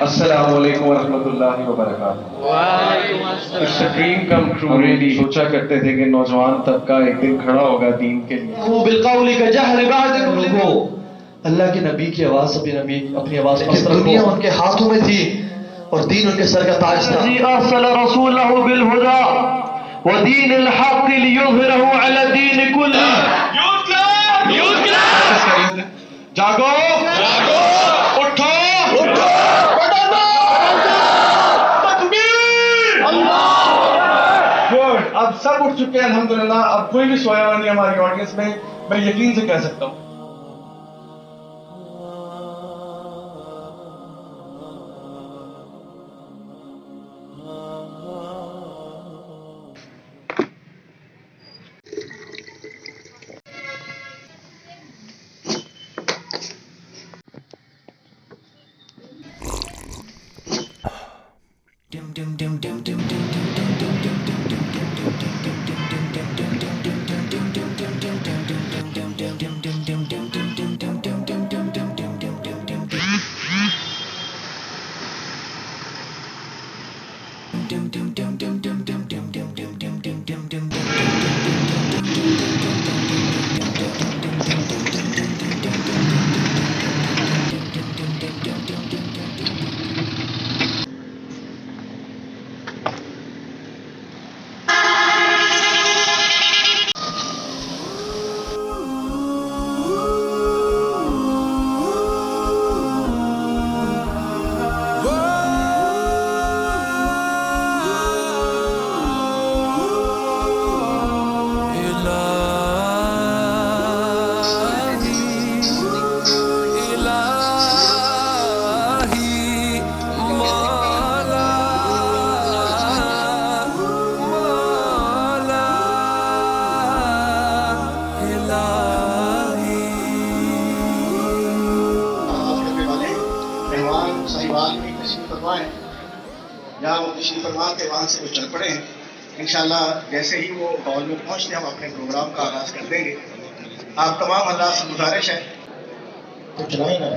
السلام علیکم ورحمۃ اللہ وبرکاتہ۔ It's a dream come true really۔ سوچا کرتے تھے کہ نوجوان طبقہ ایک دن کھڑا ہوگا دین کے لیے۔ وہ بالقول کجہر بعضکم، اللہ کے نبی کی آواز اپنی آواز پست رکھو۔ دنیا ان کے ہاتھوں میں تھی اور دین ان کے سر کا تاج تھا۔ الذی ارسل رسولہ بالہدی ودین الحق لیظہرہ علی الدین کلہ۔ جاگو جاگو، اٹھو اٹھو، اب سب اٹھ چکے ہیں الحمدللہ، اب کوئی بھی سویا ہوا نہیں ہماری آڈینس میں، میں یقین سے کہہ سکتا ہوں۔ یا وہ تشریف فرما کے وہاں سے وہ چل پڑے ہیں۔ انشاءاللہ جیسے ہی وہ ہال میں پہنچتے ہم اپنے پروگرام کا آغاز کر دیں گے۔ آپ تمام حضرات سے گزارش ہے تو چلائیں نا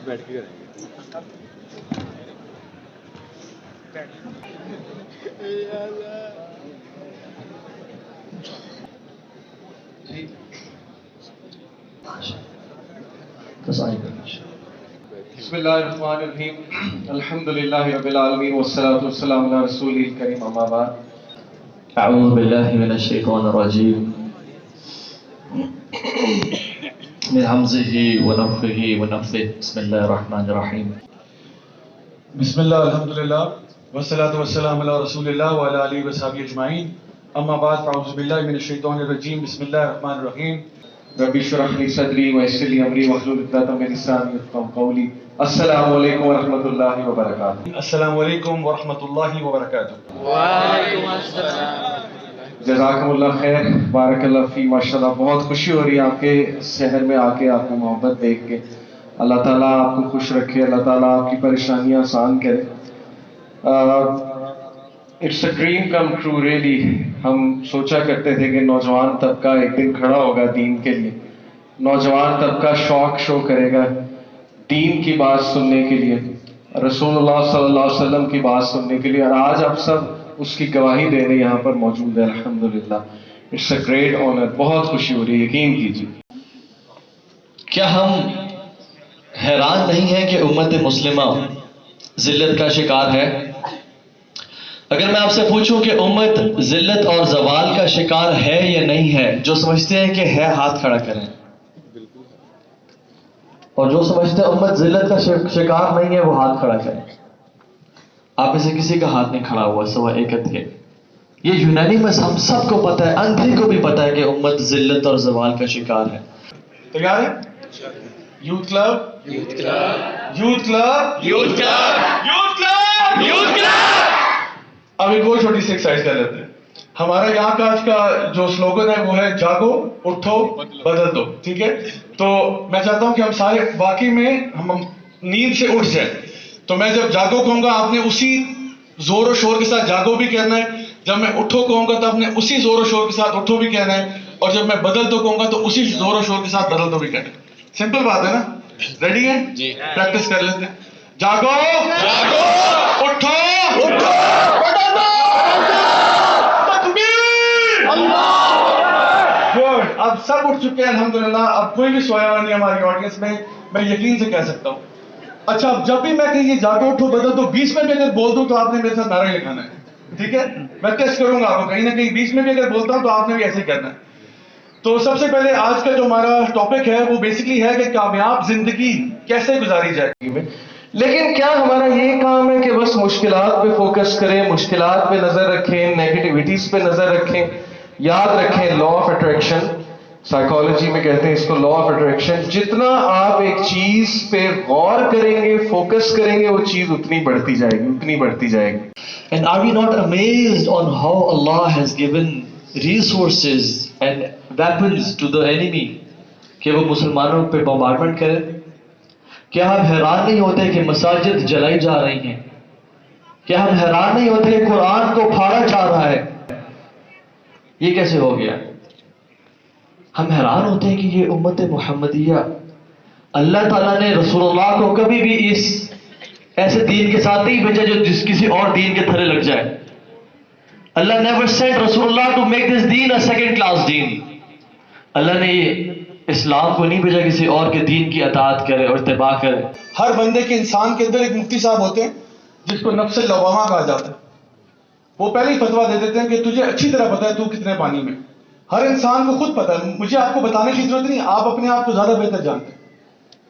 بیٹھ کے کریں گے۔ بسم اللہ الرحمن الرحیم، الحمدللہ رب العالمین والصلاة والسلام علی رسول الکریم، اما بعد۔ اعوذ باللہ من الشیطان الرجیم من حمزه ونفخه ونفثه بسم اللہ الرحمن الرحیم۔ بسم اللہ الحمدللہ والصلاة والسلام علی رسول اللہ وعلی آلہ وصحبہ اجمعین، اما بعد فاعوذ باللہ من الشیطان الرجیم بسم اللہ الرحمن الرحیم۔ رب اشرح لی صدری ویسر لی امری واحلل عقدۃ من لسانی یفقهوا قولی۔ السلام علیکم ورحمۃ اللہ وبرکاتہ۔ السلام علیکم ورحمۃ اللہ وبرکاتہ۔ وعلیکم السلام۔ جزاکم اللہ خیر، بارک اللہ فی، ماشاءاللہ بہت خوشی ہو رہی ہے آپ کے شہر میں آ کے، آپ کو محبت دیکھ کے۔ اللہ تعالیٰ آپ کو خوش رکھے، اللہ تعالیٰ آپ کی پریشانیاں آسان کرے۔ It's a dream come true really. ہم سوچا کرتے تھے کہ نوجوان طبقہ ایک دن کھڑا ہوگا دین کے لیے، نوجوان طبقہ شوق شو کرے گا دین کی بات سننے کے لیے، رسول اللہ صلی اللہ علیہ وسلم کی بات سننے کے لیے، اور آج آپ سب اس کی گواہی دینے یہاں پر موجود ہے الحمدللہ۔ اٹس اے گریٹ آنر، بہت خوشی ہو رہی ہے، یقین کیجیے۔ کیا ہم حیران نہیں ہے کہ امت مسلمہ ذلت کا شکار ہے؟ اگر میں آپ سے پوچھوں کہ امت ذلت اور زوال کا شکار ہے یا نہیں ہے، جو سمجھتے ہیں کہ ہے ہاتھ کھڑا کریں، اور جو سمجھتے ہیں امت ذلت کا شکار نہیں ہے وہ ہاتھ کھڑا کریں۔ آپ میں سے کسی کا ہاتھ نہیں کھڑا ہوا سوا ایک کے؟ یہ یونانیمس ہم سب کو پتا ہے، اندھی کو بھی پتا ہے کہ امت ذلت اور زوال کا شکار ہے۔ تیار ہے؟ Youth club, youth club, youth club, youth club, youth club. اب ایک اور چھوٹی سی ایکسرسائز کر لیتے ہیں۔ ہمارا یہاں کا آج کا جو سلوگن ہے وہ ہے جاگو، اٹھو، بدل دو، ٹھیک ہے؟ تو میں چاہتا ہوں کہ ہم سارے واقعی میں ہم نیند سے اٹھ جائیں۔ تو میں جب جاگو کہوں گا آپ نے اسی زور و شور کے ساتھ جاگو بھی کہنا ہے، جب میں اٹھو کہوں گا تو آپ نے اسی زور و شور کے ساتھ اٹھو بھی کہنا ہے، اور جب میں بدل دو کہوں گا تو اسی زور و شور کے ساتھ بدل دو بھی کہنا ہے۔ سمپل بات ہے نا؟ ریڈی ہیں؟ جی، پریکٹس کر لیتے ہیں۔ جاگو، جاگو، اٹھو، اٹھو، بدل دو، تکبیر، اللہ، گڈ۔ اب سب اٹھ چکے ہیں الحمدللہ، اب کوئی بھی سویا ہوا نہیں ہماری آڈینس میں یقین سے کہہ سکتا ہوں۔ اچھا، اب جب بھی میں کہیں یہ جاگو اٹھو بدل دو 20 میں بھی اگر بول دوں تو آپ نے میرے ساتھ نعرہ لکھانا ہے، ٹھیک ہے؟ میں ٹیسٹ کروں گا آپ کو، کہیں نہ کہیں 20 میں بھی اگر بولتا ہوں تو آپ نے بھی ایسے ہی کرنا ہے۔ تو سب سے پہلے آج کا جو ہمارا ٹاپک ہے وہ بیسکلی ہے کہ کامیاب زندگی کیسے گزاری جائے۔ لیکن کیا ہمارا یہ کام ہے کہ بس مشکلات پہ فوکس کریں، مشکلات پہ نظر رکھیں، نیگیٹیوٹیز پہ نظر رکھیں؟ یاد رکھیں لا آف اٹریکشن، سائیکالوجی میں کہتے ہیں اس کو لا آف اٹریکشن، جتنا آپ ایک چیز پہ غور کریں گے، فوکس کریں گے، وہ چیز اتنی بڑھتی جائے گی، اتنی بڑھتی جائے گی۔ And are we not amazed on how Allah has given resources and weapons to the enemy کہ وہ مسلمانوں پہ بمبارمنٹ کرے؟ کیا ہم حیران نہیں ہوتے کہ مساجد جلائی جا رہی ہیں؟ کیا ہم حیران نہیں ہوتے کہ قرآن کو پھاڑا جا رہا ہے؟ یہ کیسے ہو گیا؟ ہم حیران ہوتے ہیں کہ یہ امت محمدیہ، اللہ تعالیٰ نے رسول اللہ کو کبھی بھی اس ایسے دین کے ساتھ نہیں بھیجا جو کسی اور دین کے تھلے لگ جائے۔ اللہ never sent رسول اللہ to make this then a second class دین۔ اللہ نے یہ اسلام کو نہیں بھیجا کسی اور کے دین کی اطاعت کرے اور اتباع کرے۔ ہر بندے کے انسان کے اندر ایک مفتی صاحب ہوتے ہیں جس کو نفس لوامہ کہا جاتا ہے۔ وہ پہلے ہی فتویٰ دے دیتے ہیں کہ تجھے اچھی طرح پتا ہے تو کتنے پانی میں۔ ہر انسان کو خود پتا ہے، مجھے آپ کو بتانے کی ضرورت نہیں، آپ اپنے آپ کو زیادہ بہتر جانتے ہیں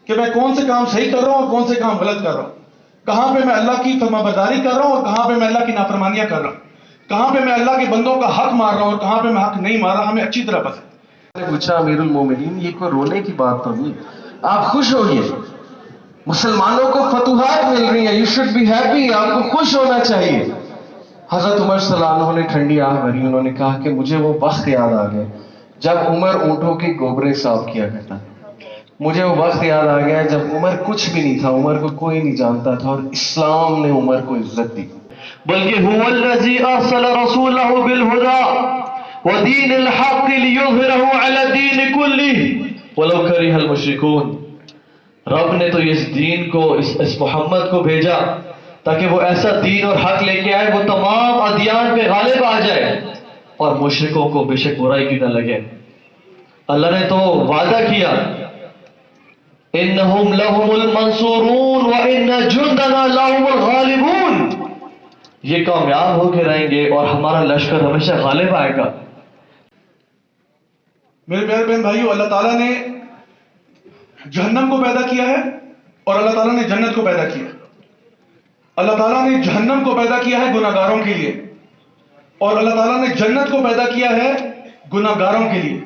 کہ میں کون سے کام صحیح کر رہا ہوں اور کون سے کام غلط کر رہا ہوں، کہاں پہ میں اللہ کی فرمانبرداری کر رہا ہوں اور کہاں پہ میں اللہ کی نافرمانیاں کر رہا ہوں، کہاں پہ میں اللہ کے بندوں کا حق مار رہا ہوں اور کہاں پہ میں حق نہیں مار رہا، ہمیں اچھی طرح پتا ہے۔ میں نے پوچھا امیر المومنین یہ کوئی رونے کی بات تو نہیں، آپ خوش ہوئیے، مسلمانوں کو فتوحات مل رہی ہیں، یو شوڈ بی ہیپی، آپ کو خوش ہونا چاہیے۔ حضرت عمر صلی اللہ علیہ وسلم نے ٹھنڈی آہ بھری، انہوں نے کہا کہ مجھے وہ وقت یاد آ گیا جب عمر اونٹوں کے گوبرے صاف کیا کرتا، مجھے وہ وقت یاد آ گیا جب عمر کچھ بھی نہیں تھا، عمر کو کوئی نہیں جانتا تھا اور اسلام نے عمر کو عزت دی۔ بلکہ هو الذی ارسل رسولہ بالہدی ودین الحق لیظہرہ علی الدین کلہ ولو کرہ المشرکون۔ رب نے تو اس دین کو، اس محمد کو بھیجا تاکہ وہ ایسا دین اور حق لے کے آئے وہ تمام ادیان پہ غالب آ جائے اور مشرکوں کو بے شک برائی کی نہ لگے۔ اللہ نے تو وعدہ کیا انہم لہم المنصورون وان جندنا لہم الغالبون، یہ کامیاب ہو کے رہیں گے اور ہمارا لشکر ہمیشہ غالب آئے گا۔ میرے پیارے بہن بھائیو، اللہ تعالیٰ نے جہنم کو پیدا کیا ہے اور اللہ تعالیٰ نے جنت کو پیدا کیا ہے۔ اللہ تعالیٰ نے جہنم کو پیدا کیا ہے گناہگاروں کے لیے اور اللہ تعالیٰ نے جنت کو پیدا کیا ہے گناہگاروں کے لیے۔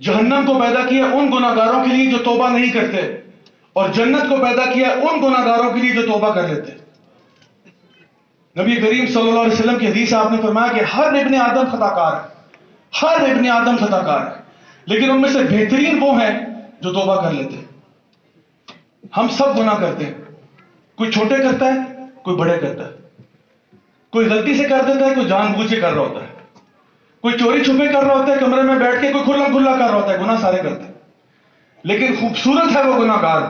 جہنم کو پیدا کیا ان گناہگاروں کے لیے جو توبہ نہیں کرتے اور جنت کو پیدا کیا ان گناہگاروں کے لیے جو توبہ کر لیتے۔ نبی کریم صلی اللہ علیہ وسلم کی حدیث آپ نے فرمایا کہ ہر ابن آدم خطا کار ہے، ہر ابن آدم خطا کار ہے، لیکن ان میں سے بہترین وہ ہیں جو توبہ کر لیتے۔ ہم سب گناہ کرتے ہیں، کوئی چھوٹے کرتا ہے کوئی بڑے کرتا ہے، کوئی غلطی سے کر دیتا ہے کوئی جان بوجھ کے کر رہا ہوتا ہے، کوئی چوری چھپے کر رہا ہوتا ہے کمرے میں بیٹھ کے، کوئی کھلا کھلا کر رہا ہوتا ہے، گناہ سارے کرتے ہیں، لیکن خوبصورت ہے وہ گناہ گار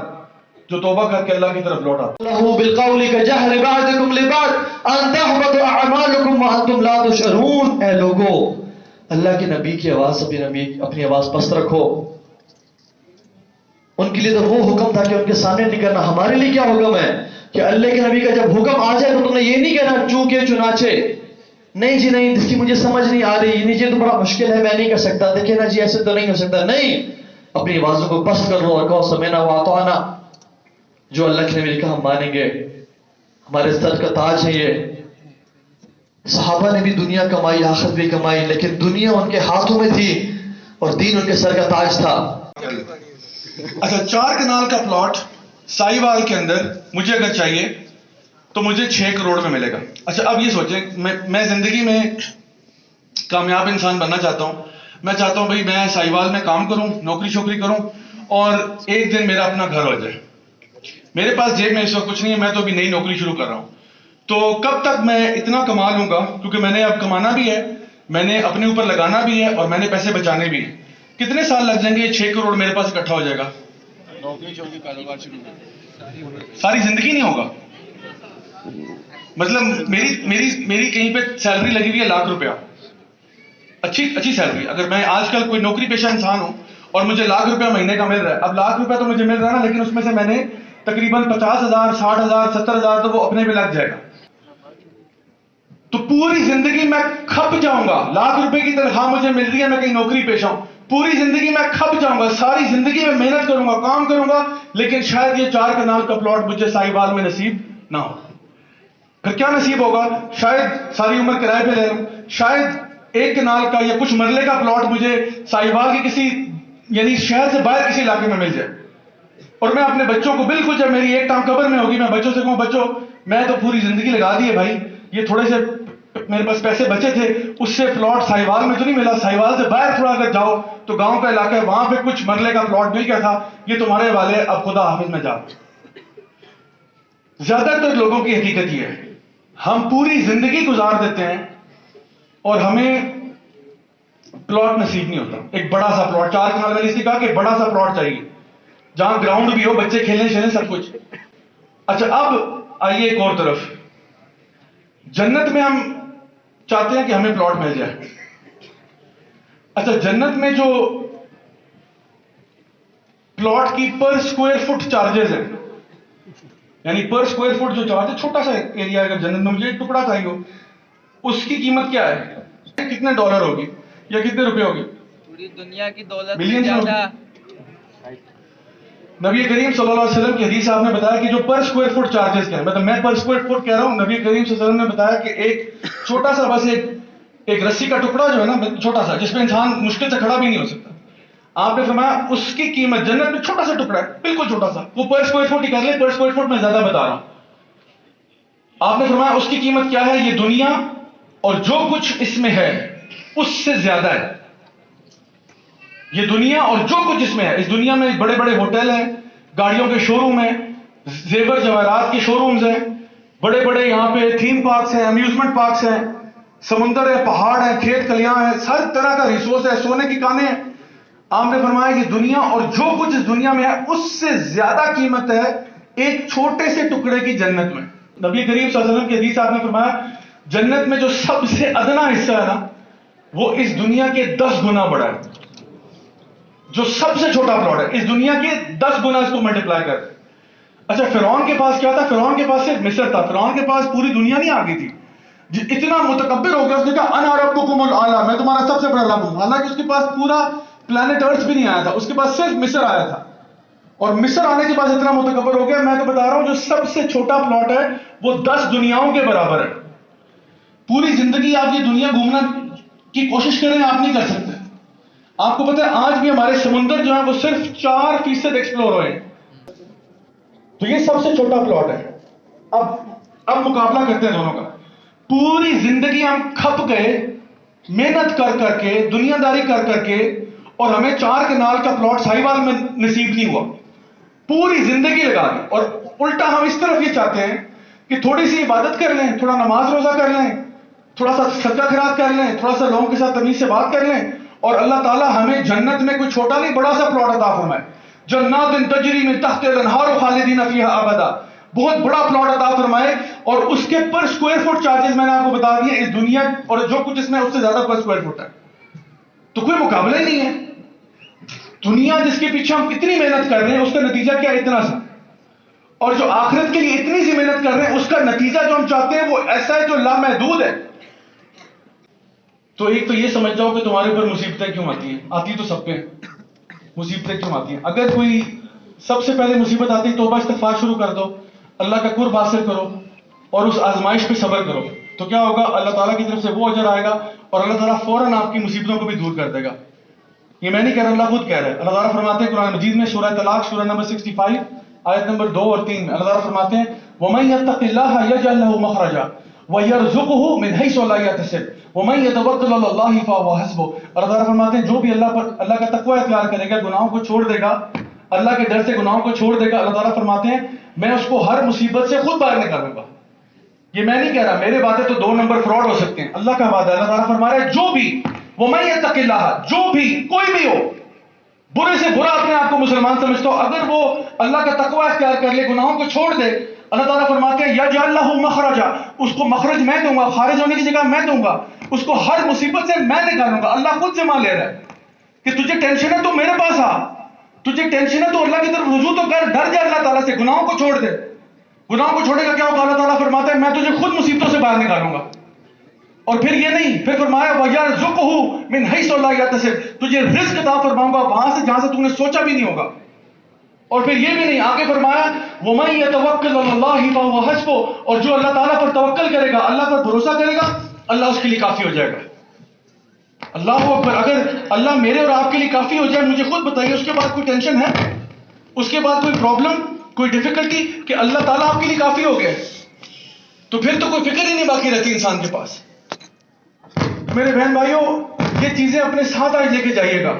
جو توبہ کر کے اللہ کی طرف لوٹ آتا ہے۔ بالقول کجہر بعضکم لبعض ان تحبط اعمالکم وانتم لا تشعرون۔ اے لوگو، اللہ کے نبی کی آواز، اپنی آواز پست رکھو۔ ان کے لیے تو وہ حکم تھا کہ ان کے سامنے نہیں کرنا. ہمارے لیے کیا حکم ہے کہ اللہ کے نبی کا جب حکم آ جائے تو تم نے یہ نہیں کہنا چونکہ چنانچہ نہیں جی نہیں اس کی مجھے سمجھ نہیں آ رہی, یہ تو بڑا مشکل ہے میں نہیں کر سکتا, دیکھیں نا جی ایسے تو نہیں ہو سکتا. نہیں, اپنی آوازوں کو پست کر لو اور کہو سمعنا واطعنا. جو اللہ کے نبی نے کہا ہم مانیں گے, ہمارے سر کا تاج ہے یہ. صحابہ نے بھی دنیا کمائی آخرت بھی کمائی, لیکن دنیا ان کے ہاتھوں میں تھی اور دین ان کے سر کا تاج تھا. اچھا 4 کنال کا پلاٹ سائیوال کے اندر مجھے اگر چاہیے تو مجھے 6 کروڑ میں ملے گا. اچھا اب یہ سوچیں, میں زندگی میں کامیاب انسان بننا چاہتا ہوں. میں چاہتا ہوں بھائی میں سائیوال میں کام کروں, نوکری شوکری کروں اور ایک دن میرا اپنا گھر ہو جائے. میرے پاس جیب میں اس وقت کچھ نہیں ہے, میں تو ابھی نئی نوکری شروع کر رہا ہوں. تو کب تک میں اتنا کما لوں گا, کیونکہ میں نے اب کمانا بھی ہے, میں نے اپنے اوپر لگانا بھی ہے اور میں نے پیسے بچانے بھی ہیں. کتنے سال لگ جائیں گے یہ 6 کروڑ میرے پاس اکٹھا ہو جائے گا؟ نوکری شوکری کاروبار شروع ساری زندگی نہیں ہوگا. مطلب میری کہیں پہ سیلری لگی ہوئی ہے ₹1,00,000, اچھی سیلری. اگر میں آج کل کوئی نوکری پیشہ انسان ہوں اور مجھے ₹1,00,000 مہینے کا مل رہا ہے, اب ₹1,00,000 تو مجھے مل رہا ہے نا, لیکن اس میں سے میں نے تقریباً 50,000 60,000 70,000 تو وہ اپنے پہ لگ جائے گا. تو پوری زندگی میں کھپ جاؤں گا. ₹1,00,000 کی تنخواہ مجھے مل رہی ہے, میں کہیں نوکری پیشہ ہوں, پوری زندگی میں کھپ جاؤں گا, ساری زندگی میں محنت کروں گا, کام کروں گا, لیکن شاید یہ 4 کنال کا پلاٹ مجھے سائیوال میں نصیب نہ ہو. پھر کیا نصیب ہوگا؟ شاید ساری عمر کرائے پہ لے لوں, شاید 1 کنال کا یا کچھ مرلے کا پلاٹ مجھے سائیوال کے کسی یعنی شہر سے باہر کسی علاقے میں مل جائے, اور میں اپنے بچوں کو بالکل جب میری ایک ٹانگ قبر میں ہوگی میں بچوں سے کہوں بچوں میں تو پوری زندگی لگا دی ہے بھائی, یہ تھوڑے سے میرے پاس پیسے بچے تھے, اس سے پلاٹ سائیوال میں تو نہیں ملا, سائیوال سے باہر تھوڑا اگر جاؤ تو گاؤں کا علاقہ ہے, وہاں پہ کچھ مرلے کا پلاٹ مل گیا تھا, یہ تمہارے والے, اب خدا حافظ میں جاؤ. زیادہ تر لوگوں کی حقیقت یہ ہے, ہم پوری زندگی گزار دیتے ہیں اور ہمیں پلاٹ نصیب نہیں ہوتا. ایک بڑا سا پلاٹ 4 کنال میں نے اس نے کہا کہ بڑا سا پلاٹ چاہیے جہاں گراؤنڈ بھی ہو, بچے کھیلیں شیلیں سب کچھ. اچھا اب آئیے ایک اور طرف, جنت میں ہم چاہتے ہیں کہ ہمیں پلاٹ مل جائے. اچھا جنت میں جو پلاٹ کی پر اسکوائر فٹ چارجز ہیں, یعنی پر اسکوائر فٹ جو چارج ہے, چھوٹا سا ایریا اگر جنت میں مجھے ایک ٹکڑا چاہیے ہو, اس کی قیمت کیا ہے, کتنے ڈالر ہوگی یا کتنے روپے ہوگی؟ پوری دنیا کی دولت سے ملین زیادہ. نبی کریم صلی اللہ علیہ وسلم کی حدیث آپ نے بتایا کہ جو پر اسکوائر فٹ چارجز کیا ہے, مطلب میں پر اسکوائر فٹ کہہ رہا ہوں, نبی کریم صلی اللہ علیہ وسلم نے بتایا کہ ایک چھوٹا سا بس ایک رسی کا ٹکڑا جو ہے نا چھوٹا سا, جس پہ انسان مشکل سے کھڑا بھی نہیں ہو سکتا, آپ نے فرمایا اس کی قیمت جنت میں چھوٹا سا ٹکڑا ہے, بالکل چھوٹا سا, وہ پر اسکوائر فٹ ہی کر لیں, پر اسکوائر فٹ میں زیادہ بتا رہا ہوں. آپ نے فرمایا اس کی قیمت کیا ہے, یہ دنیا اور جو کچھ اس میں ہے اس سے زیادہ ہے. یہ دنیا اور جو کچھ اس میں ہے, اس دنیا میں بڑے بڑے ہوٹل ہیں, گاڑیوں کے شو روم ہیں, زیور جواہرات کے شو رومز ہیں, بڑے بڑے یہاں پہ تھیم پارکس ہیں, امیوزمنٹ پارکس ہیں, سمندر ہے, پہاڑ ہیں, کھیت کھلیاں ہیں, ہر طرح کا ریسورس ہے, سونے کی کانیں ہیں. آپ نے فرمایا کہ دنیا اور جو کچھ اس دنیا میں ہے اس سے زیادہ قیمت ہے ایک چھوٹے سے ٹکڑے کی جنت میں. نبی کریم صلی اللہ علیہ وسلم کی حدیث آپ نے فرمایا جنت میں جو سب سے ادنا حصہ ہے نا وہ اس دنیا کے 10 گنا بڑا ہے. جو سب سے چھوٹا پلاٹ ہے اس دنیا کے 10 گنا اس کو ملٹیپلائی کر. اچھا فرعون کے پاس کیا تھا؟ فرعون کے پاس صرف مصر تھا, فرعون کے پاس پوری دنیا نہیں آ گئی تھی. اتنا متکبر ہو گیا, اس نے کہا انا ربکم الاعلی, میں تمہارا سب سے بڑا رب ہوں. حالانکہ اس کے پاس پورا پلانٹ ارتھ بھی نہیں آیا تھا, اس کے پاس صرف مصر آیا تھا, اور مصر آنے کے بعد اتنا متکبر ہو گیا. میں تو بتا رہا ہوں جو سب سے چھوٹا پلاٹ ہے وہ 10 دنیاؤں کے برابر ہے. پوری زندگی آپ یہ دنیا گھومنا کی کوشش کریں, آپ نہیں کر سکتے. آپ کو پتہ ہے آج بھی ہمارے سمندر جو ہیں وہ صرف 4% ایکسپلور ہوئے ہیں. تو یہ سب سے چھوٹا پلاٹ ہے. اب مقابلہ کرتے ہیں دونوں کا. پوری زندگی ہم کھپ گئے محنت کر کر کے, دنیا داری کر کر کے, اور ہمیں 4 کنال کا پلاٹ سائیوال میں نصیب نہیں ہوا. پوری زندگی لگا دی, اور الٹا ہم اس طرف یہ چاہتے ہیں کہ تھوڑی سی عبادت کر لیں, تھوڑا نماز روزہ کر لیں, تھوڑا سا صدقہ خیرات کر لیں, تھوڑا سا لوگوں کے ساتھ تمیز سے بات کر لیں, اور اللہ تعالیٰ ہمیں جنت میں کوئی چھوٹا نہیں بڑا سا پلاٹ عطا فرمائے. جنات تجری من تحتها الانہار خالدین فیہا ابدا, بہت بڑا پلاٹ عطا فرمائے, اور اس کے پر اسکوائر فٹ چارجز میں نے آپ کو بتا دیے اس دنیا اور جو کچھ اس میں اس سے زیادہ پر اسکوائر فٹ ہے. تو کوئی مقابلہ ہی نہیں ہے. تو دنیا جس کے پیچھے ہم اتنی محنت کر رہے ہیں اس کا نتیجہ کیا ہے؟ اتنا سا. اور جو آخرت کے لیے اتنی سی محنت کر رہے ہیں اس کا نتیجہ جو ہم چاہتے ہیں وہ ایسا ہے جو لامحدود ہے. تو ایک تو یہ سمجھ جاؤ کہ تمہارے اوپر مصیبتیں کیوں آتی ہیں. آتی تو سب پہ مصیبتیں کیوں آتی ہیں. اگر کوئی سب سے پہلے مصیبت آتی ہے توبہ استغفار شروع کر دو, اللہ کا قرب حاصل کرو اور اس آزمائش پہ صبر کرو, تو کیا ہوگا؟ اللہ تعالیٰ کی طرف سے وہ اجر آئے گا اور اللہ تعالیٰ فوراً آپ کی مصیبتوں کو بھی دور کر دے گا. یہ میں نہیں کہہ رہا, اللہ خود کہہ رہا ہے. اللہ تعالیٰ فرماتے ہیں قرآن مجید میں سورہ طلاق سورہ نمبر 65 آیت نمبر 2 اور 3 میں اللہ تعالیٰ فرماتے ہیں وَمَن يَتَّقِ اللَّهَ يَجْعَل لَّهُ مَخْرَجًا وَيَرْزُقْهُ مِنْ حَيْثُ لَا يَحْتَسِبُ وَمَن يَتَوَكَّلْ عَلَى اللَّهِ فَهُوَ حَسْبُهُ. اللہ تعالیٰ فرماتے ہیں جو بھی اللہ کا تقوی اختیار کرے گا, گناہوں کو چھوڑ دے گا, اللہ کے ڈر سے گناہوں کو چھوڑ دے گا, اللہ تعالیٰ فرماتے ہیں میں اس کو ہر مصیبت سے خود باہر نکالوں گا. یہ میں نہیں کہہ رہا, میرے باتیں تو 2 نمبر فراڈ ہو سکتے ہیں, اللہ کا وعدہ ہے. اللہ تعالیٰ فرما رہا ہے جو بھی وَمَن يَتَّقِ اللَّهَ, جو بھی کوئی بھی ہو برے سے برا اپنے آپ کو مسلمان سمجھتا ہو, اگر وہ اللہ کا تقوی اختیار کر لے, گناہوں کو چھوڑ دے, اللہ تعالیٰ فرماتے ہیں یجعل لہ مخرجا, اس کو مخرج میں دوں گا, خارج ہونے کی جگہ میں دوں گا, اس کو ہر مصیبت سے میں نکالوں گا. اللہ خود ذمہ لے رہا ہے کہ تجھے ٹینشن ہے تو میرے پاس آ, تجھے ٹینشن ہے تو اللہ کی طرف رجوع تو کر, ڈر جا اللہ تعالیٰ سے, گناہوں کو چھوڑ دے. گناہوں کو چھوڑے گا کیا ہوگا؟ اللہ تعالیٰ فرماتا ہے میں تجھے خود مصیبتوں سے باہر نکالوں گا. اور پھر یہ نہیں, پھر فرمایا وَيَرْزُقْهُ مِنْ حَيْثُ لَا يَحْتَسِبُ, تجھے رزق عطا فرماؤں گا وہاں سے جہاں سے تم نے سوچا بھی نہیں ہوگا. اور پھر یہ بھی نہیں, آگے فرمایا وَمَن يَتَوَكَّلْ عَلَى اللَّهِ فَهُوَ حَسْبُهُ, اور جو اللہ تعالیٰ پر توکل کرے گا, اللہ پر بھروسہ کرے گا, اللہ اس کے لیے کافی ہو جائے گا. اللہ اکبر. اگر اللہ میرے اور آپ کے لیے کافی ہو جائے, مجھے خود بتائیے اس کے بعد کوئی ٹینشن ہے, اس کے بعد کوئی پرابلم, کوئی ڈیفیکلٹی, کہ اللہ تعالیٰ آپ کے لیے کافی ہو گئے, تو پھر تو کوئی فکر ہی نہیں باقی رہتی انسان کے پاس. میرے بہن بھائیوں, یہ چیزیں اپنے ساتھ آج لے کے جائیے گا.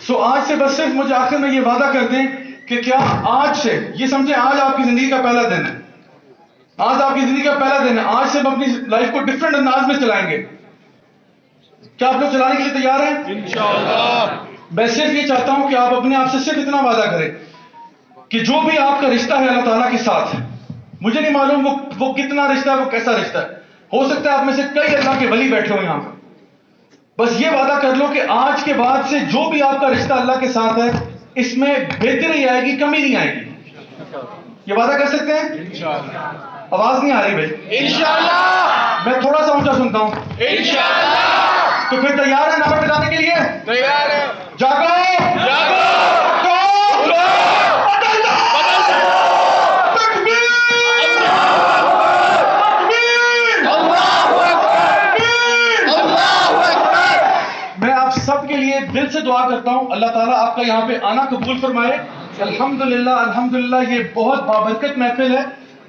سو آج سے بس صرف مجھے آخر میں یہ وعدہ کر دیں کہ کیا آج سے یہ سمجھیں آج آپ کی زندگی کا پہلا دن ہے, آج آپ کی زندگی کا پہلا دن ہے, آج سے ہم اپنی لائف کو ڈفرینٹ انداز میں چلائیں گے. کیا آپ لوگ چلانے کے لیے تیار ہیں؟ انشاءاللہ. میں صرف یہ چاہتا ہوں کہ آپ اپنے آپ سے صرف اتنا وعدہ کریں کہ جو بھی آپ کا رشتہ ہے اللہ تعالیٰ کے ساتھ, مجھے نہیں معلوم وہ کتنا رشتہ ہے, وہ کیسا رشتہ ہے, ہو سکتا ہے آپ میں سے کئی اللہ کے ولی بیٹھے ہو یہاں پر, بس یہ وعدہ کر لو کہ آج کے بعد سے جو بھی آپ کا رشتہ اللہ کے ساتھ ہے اس میں بہتری آئے گی, کمی نہیں آئے گی. یہ وعدہ کر سکتے ہیں؟ انشاءاللہ. آواز نہیں آ رہی بھائی؟ انشاءاللہ. میں تھوڑا سا اونچا سنتا ہوں. انشاءاللہ. تو پھر تیار ہیں نعرہ لگانے کے لیے؟ تیار ہے. جاگو جاگو. دل سے دعا کرتا ہوں اللہ تعالیٰ آپ کا یہاں پہ آنا قبول فرمائے. الحمدللہ الحمدللہ. یہ بہت بابرکت محفل ہے,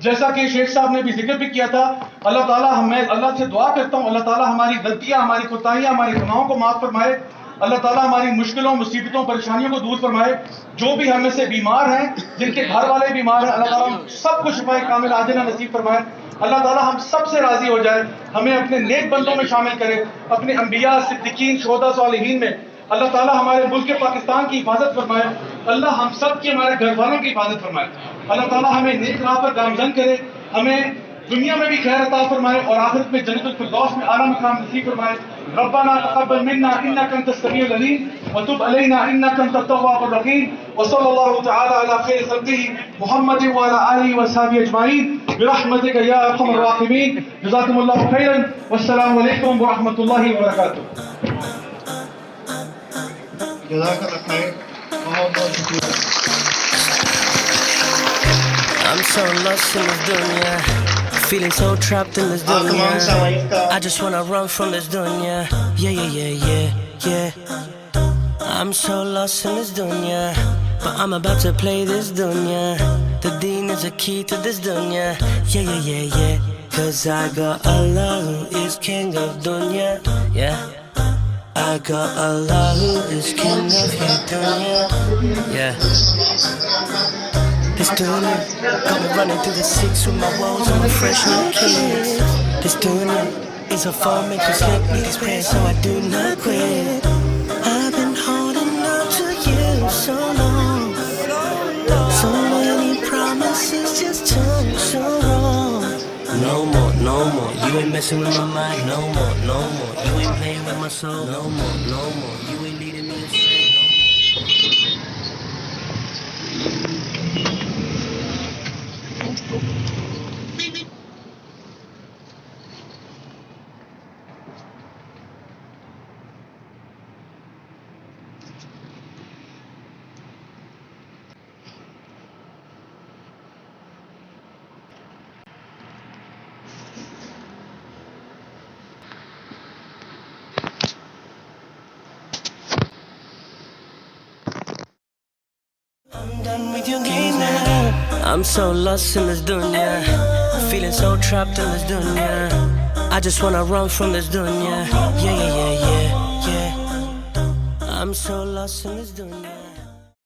جیسا کہ شیخ صاحب نے بھی ذکر بھی کیا تھا. اللہ تعالیٰ میں اللہ سے دعا کرتا ہوں اللہ تعالیٰ ہماری غلطیاں, ہماری کوتاہیاں, ہمارے گناہوں کو معاف فرمائے. اللہ تعالیٰ ہماری مشکلوں, مصیبتوں, پریشانیوں کو دور فرمائے. جو بھی ہم میں سے بیمار ہیں, جن کے گھر والے بیمار ہیں, اللہ تعالیٰ سب کو شفائے کامل عاجلہ نصیب فرمائے. اللہ تعالیٰ ہم سب سے راضی ہو جائے, ہمیں اپنے نیک بندوں میں شامل کرے, اپنے انبیاء, صدیقین, شہداء, صالحین میں. اللہ تعالیٰ ہمارے ملک پاکستان کی حفاظت فرمائے. اللہ ہم سب کی, ہمارے گھر والوں کی حفاظت فرمائے. اللہ تعالیٰ ہمیں نیک راہ پر گامزن کرے, ہمیں دنیا میں بھی خیر عطا فرمائے اور آخرت میں جنت الفردوس میں اعلیٰ مقام نصیب فرمائے. ربنا تقبل منا انك انت السميع العليم وتب علينا انك انت التواب الرحيم. وصلى الله تعالى على خير خلقه محمد وعلى اله وصحبه اجمعين برحمتك يا ارحم الراحمين. جزاكم الله خيرا والسلام عليكم ورحمة الله وبركاته. جزاک اللہ خیر. بہت بہت شکریہ. I'm so lost in this dunya, feeling so trapped in this تمام dunya. سوائف کا I just wanna run from this dunya. Yeah, yeah, yeah, yeah, yeah. I'm so lost in this dunya, but I'm about to play this dunya. The deen is a key to this dunya. Yeah, yeah, yeah, yeah. 'Cause I got Allah who is king of dunya. Yeah. I got Allah who is king of your dunya. Yeah. This dunya got me running through the six with my woes and my fresh new kids. This dunya is a farm, makes me sleep, need this prayer so I do not quit. I've been holding on to you so long, so many promises just turned so wrong. No more, no more, you ain't messing with my mind. No more, no more, you ain't playing with my soul. No more, no more, you ain't leading me astray. No more. I'm so lost in this dunya, feeling so trapped in this dunya. I just wanna run from this dunya. Yeah, yeah, yeah, yeah, yeah. I'm so lost in this dunya.